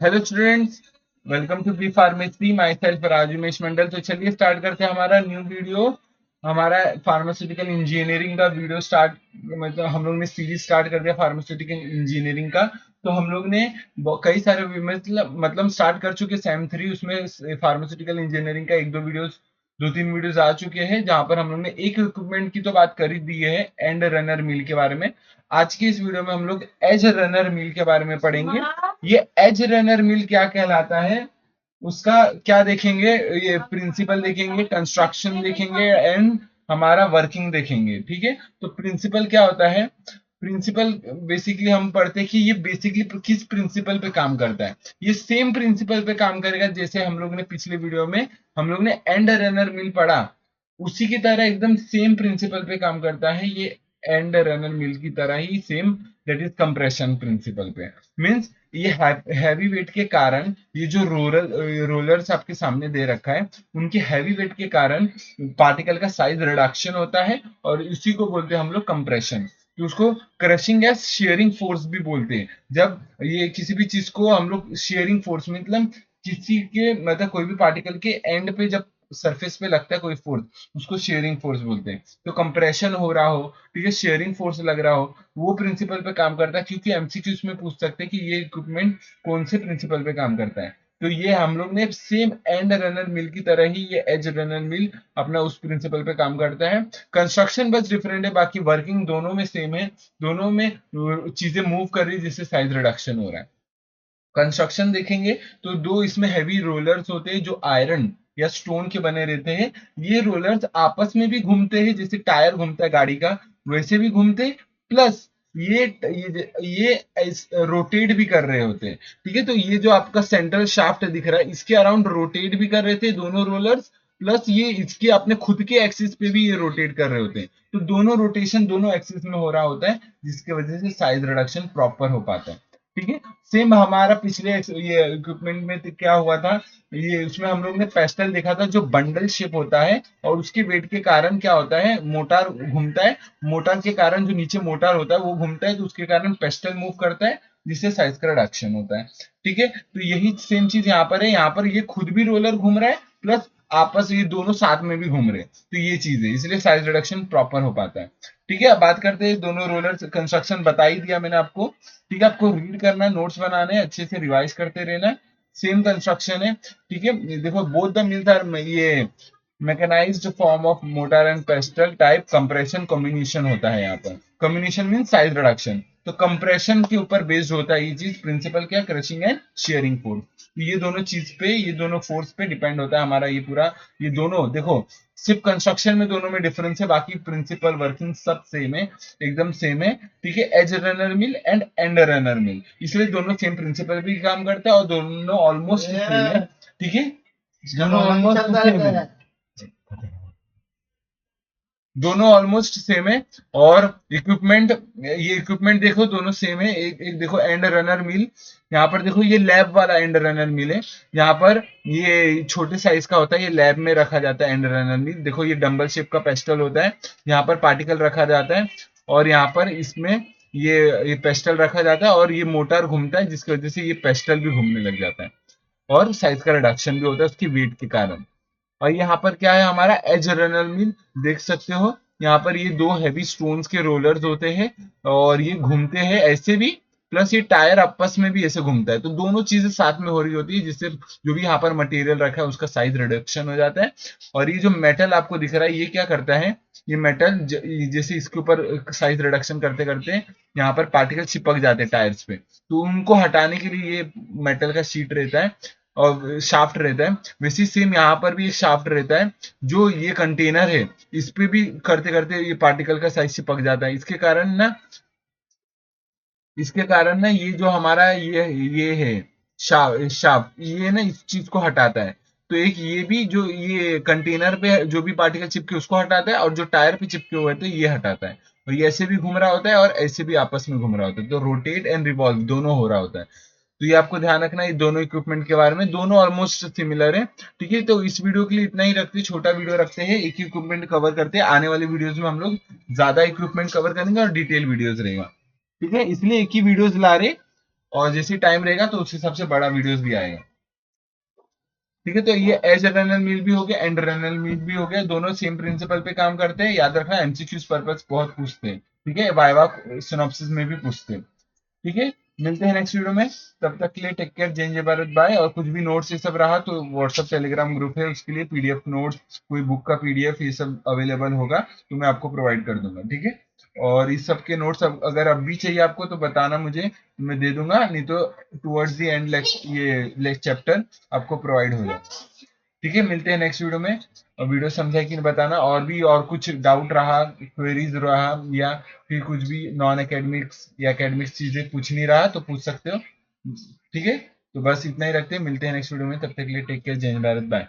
Hello students, welcome to B pharmacy. Myself Rajesh Mandal. तो चलिए start करते हैं हमारा न्यू वीडियो। हमारा फार्मास्यूटिकल इंजीनियरिंग का वीडियो स्टार्ट, मतलब हम लोग ने सीरीज स्टार्ट कर दिया फार्मास्यूटिकल इंजीनियरिंग का। तो हम लोग ने कई सारे मतलब स्टार्ट कर चुके सेम थ्री, उसमें फार्मास्यूटिकल इंजीनियरिंग का एक दो वीडियोस, दो तीन वीडियोस आ चुके हैं, जहां पर हम लोग ने एक इक्विपमेंट की तो बात कर ही दी है, एंड रनर मिल के बारे में। आज की इस वीडियो में हम लोग एज रनर मिल के बारे में पढ़ेंगे। ये एज रनर मिल क्या कहलाता है, उसका क्या देखेंगे। ये प्रिंसिपल देखेंगे, कंस्ट्रक्शन देखेंगे, एंड हमारा वर्किंग देखेंगे। ठीक है, तो प्रिंसिपल क्या होता है। प्रिंसिपल बेसिकली हम पढ़ते हैं कि ये बेसिकली किस प्रिंसिपल पे काम करता है। ये सेम प्रिंसिपल पे काम करेगा जैसे हम लोग ने पिछले वीडियो में हम लोग ने एंड रनर मिल पढ़ा, उसी की तरह एकदम सेम प्रिंसिपल पे काम करता है ये। एंड रनर मिल की तरह ही same, that is compression principle पे। मीन्स ये हैवी वेट के कारण, ये जो रोलर्स आपके सामने दे रखा है, उनके हैवी वेट के कारण पार्टिकल का साइज रिडक्शन होता है, और इसी को बोलते हैं हम लोग कंप्रेशन। तो उसको क्रशिंग या शेयरिंग फोर्स भी बोलते हैं। जब ये किसी भी चीज को हम लोग शेयरिंग फोर्स, मतलब किसी के मतलब कोई भी पार्टिकल के एंड पे जब सरफेस पे लगता है कोई फोर्स, उसको शेयरिंग फोर्स बोलते हैं। तो कंप्रेशन हो रहा हो, ठीक है, शेयरिंग फोर्स लग रहा हो, वो प्रिंसिपल पे काम करता है। क्योंकि एमसीक्यूज में पूछ सकते हैं कि ये इक्विपमेंट कौन से प्रिंसिपल पे काम करता है। तो ये हम लोग ने सेम एंड रनर मिल की तरह ही ये एज रनर मिल अपना उस प्रिंसिपल पे काम करता है। कंस्ट्रक्शन बस डिफरेंट है, बाकी वर्किंग दोनों में सेम है। दोनों में चीजें मूव कर रही है जिससे साइज रिडक्शन हो रहा है। कंस्ट्रक्शन देखेंगे तो दो इसमें हैवी रोलर्स होते हैं जो आयरन या स्टोन के बने रहते हैं। ये रोलर्स आपस में भी घूमते हैं, जैसे टायर घूमता है गाड़ी का, वैसे भी घूमते। प्लस ये रोटेट भी कर रहे होते हैं। ठीक है, तो ये जो आपका सेंट्रल शाफ्ट दिख रहा है, इसके अराउंड रोटेट भी कर रहे थे दोनों रोलर्स। प्लस ये इसके अपने खुद के एक्सिस पे भी ये रोटेट कर रहे होते हैं। तो दोनों रोटेशन दोनों एक्सिस में हो रहा होता है, जिसकी वजह से साइज रिडक्शन प्रॉपर हो पाता है। ठीक है, सेम हमारा पिछले ये इक्विपमेंट में तो क्या हुआ था, ये उसमें हम लोग ने पेस्टल देखा था जो बंडल शेप होता है, और उसके वेट के कारण क्या होता है, मोटार घूमता है। मोटार के कारण जो नीचे मोटार होता है वो घूमता है, तो उसके कारण पेस्टल मूव करता है, जिससे साइज का रिडक्शन होता है। ठीक है, तो यही सेम चीज यहाँ पर है। यहाँ पर ये खुद भी रोलर घूम रहा है, प्लस आपस ये दोनों साथ में भी घूम रहे हैं। तो ये चीज है, इसलिए साइज रिडक्शन प्रॉपर हो पाता है। ठीक है, अब बात करते हैं दोनों रोलर कंस्ट्रक्शन बता ही दिया मैंने आपको। ठीक है, आपको रीड करना है, नोट्स बनाने हैं, अच्छे से रिवाइज करते रहना है। सेम कंस्ट्रक्शन है। ठीक है, देखो बोथ द मिल्स आर ये mechanized form of mortar and pestle type compression comminution होता है। यहाँ पर कम्युनिशन मीन साइज रिडक्शन। तो कंप्रेशन के ऊपर बेस्ड होता है ये चीज। प्रिंसिपल क्या, क्रशिंग एंड शेयरिंग फोर्स। तो ये दोनों चीज पे, ये दोनों फोर्स पे डिपेंड होता है हमारा ये पूरा। ये दोनों देखो, सिर्फ कंस्ट्रक्शन में दोनों में डिफरेंस है, बाकी प्रिंसिपल वर्किंग सब सेम है, एकदम सेम है। ठीक है, edge runner mill and end runner mill, इसलिए दोनों सेम प्रिंसिपल भी काम करता है और दोनों ऑलमोस्ट सेम है। ठीक है, दोनों ऑलमोस्ट सेम है, दोनों ऑलमोस्ट सेम है। और इक्विपमेंट, ये इक्विपमेंट देखो दोनों सेम है। एक एक देखो एंड रनर मिल, यहाँ पर देखो ये लैब वाला एंड रनर मिल है। यहाँ पर ये छोटे साइज का होता है, ये लैब में रखा जाता है एंड रनर मिल। देखो ये डंबल शेप का पेस्टल होता है, यहाँ पर पार्टिकल रखा जाता है, और यहाँ पर इसमें ये पेस्टल रखा जाता है, और ये मोटर घूमता है, जिसकी वजह से ये पेस्टल भी घूमने लग जाता है, और साइज का रिडक्शन भी होता है उसकी वेट के कारण। और यहाँ पर क्या है हमारा एज रनर मिल, देख सकते हो यहाँ पर ये दो हैवी स्टोन्स के रोलर्स होते हैं, और ये घूमते हैं ऐसे भी, प्लस ये टायर आपस में भी ऐसे घूमता है। तो दोनों चीजें साथ में हो रही होती है, जिससे जो भी यहाँ पर मटेरियल रखा है उसका साइज रिडक्शन हो जाता है। और ये जो मेटल आपको दिख रहा है ये क्या करता है, ये मेटल जैसे इसके ऊपर साइज रिडक्शन करते करते यहाँ पर पार्टिकल चिपक जाते हैं टायर्स पे, तो उनको हटाने के लिए ये मेटल का शीट रहता है और शाफ्ट रहता है। वैसे सेम यहाँ पर भी एक शाफ्ट रहता है, जो ये कंटेनर है इस पे भी करते करते ये पार्टिकल का साइज चिपक जाता है। इसके कारण ना ये जो हमारा ये है शाफ्ट, ये ना इस चीज को हटाता है। तो एक ये भी जो ये कंटेनर पे जो भी पार्टिकल चिपके उसको हटाता है, और जो टायर पे चिपके हुए थे ये हटाता है। और ये ऐसे भी घूम रहा होता है और ऐसे भी आपस में घूम रहा होता है, तो रोटेट एंड रिवॉल्व दोनों हो रहा होता है। तो ये आपको ध्यान रखना है, ये दोनों इक्विपमेंट के बारे में, दोनों ऑलमोस्ट सिमिलर है। ठीक है, तो इस वीडियो के लिए इतना ही रखते हैं, छोटा वीडियो रखते हैं, एक ही इक्विपमेंट कवर करते हैं। आने वाले वीडियोस में हम लोग ज्यादा इक्विपमेंट कवर करेंगे और डिटेल वीडियोस रहेगा। ठीक है, इसलिए एक ही वीडियोस ला रहे। और जैसे टाइम रहेगा तो उस हिसाब से बड़ा वीडियोस भी आएगा। ठीक है, तो ये एज रनल मील भी हो गया, एंड रनल मील भी हो गया, दोनों सेम प्रिंसिपल पे काम करते हैं। याद रखना एमसीक्यूज पर्पस बहुत पूछते हैं, ठीक है, वाइवा सिनॉप्सिस में भी पूछते हैं। ठीक है, मिलते हैं नेक्स्ट वीडियो में, तब तक के लिए टेक केयर, जय जय भारत, बाय। और कुछ भी नोट्स ये सब रहा तो व्हाट्सएप टेलीग्राम ग्रुप है, उसके लिए पीडीएफ नोट्स, कोई बुक का पीडीएफ ये सब अवेलेबल होगा तो मैं आपको प्रोवाइड कर दूंगा। ठीक है, और इस सब के नोट्स अगर अब भी चाहिए आपको तो बताना मुझे, मैं दे दूंगा, नहीं तो टुवर्ड्स द एंड ये चैप्टर आपको प्रोवाइड हो जाएगा। ठीक है, मिलते हैं नेक्स्ट वीडियो में, और वीडियो समझा कि नहीं बताना, और भी और कुछ डाउट रहा, क्वेरीज रहा, या फिर कुछ भी नॉन एकेडमिक्स या एकेडमिक्स चीजें पूछ नहीं रहा तो पूछ सकते हो। ठीक है, तो बस इतना ही रखते हैं, मिलते हैं नेक्स्ट वीडियो में, तब तक के लिए टेक केयर, जय हिंद, भारत, बाय।